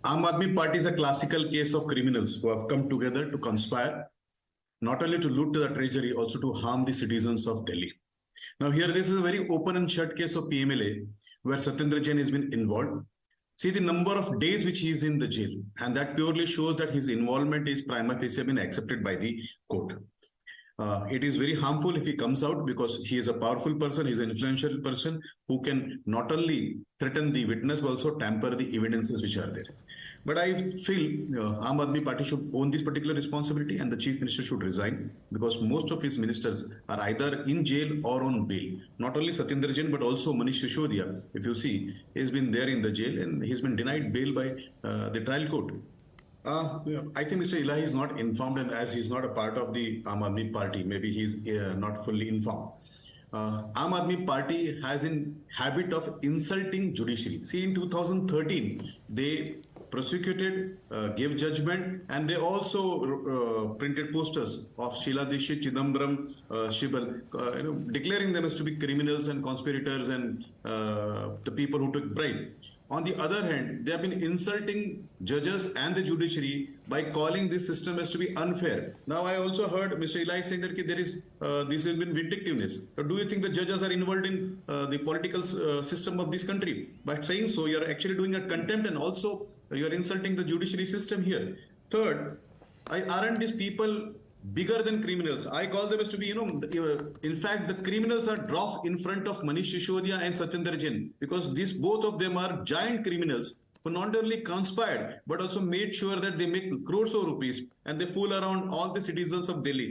Aam Aadmi Party is a classical case of criminals who have come together to conspire, not only to loot the treasury, also to harm the citizens of Delhi. Now, here this is a very open and shut case of PMLA, where Satyendra Jain has been involved. See the number of days which he is in the jail, and that purely shows that his involvement is prima facie been accepted by the court. It is very harmful if he comes out because he is a powerful person, he's an influential person who can not only threaten the witness but also tamper the evidences which are there. But I feel Aam Aadmi Party should own this particular responsibility and the Chief Minister should resign because most of his ministers are either in jail or on bail. Not only Satyendra Jain but also Manish Sisodia, if you see, he's been there in the jail and he's been denied bail by the trial court. I think Mr. Elahi is not informed, and as he's not a part of the Aam Aadmi Party, maybe he's not fully informed. Aam Aadmi Party has in habit of insulting judiciary. See, in 2013, they prosecuted, gave judgment, and they also printed posters of Sheila Dikshit, Chidambaram, Shibal, declaring them as to be criminals and conspirators and the people who took bribe. On the other hand, they have been insulting judges and the judiciary by calling this system as to be unfair. Now, I also heard Mr. Eli saying that there is this has been vindictiveness. Do you think the judges are involved in the political system of this country? By saying so, you are actually doing a contempt and also you are insulting the judiciary system here. Third, aren't these people bigger than criminals? I call them as to be, in fact, the criminals are dropped in front of Manish Sisodia and Satyendra Jain because these both of them are giant criminals who not only conspired but also made sure that they make crores of rupees and they fool around all the citizens of Delhi.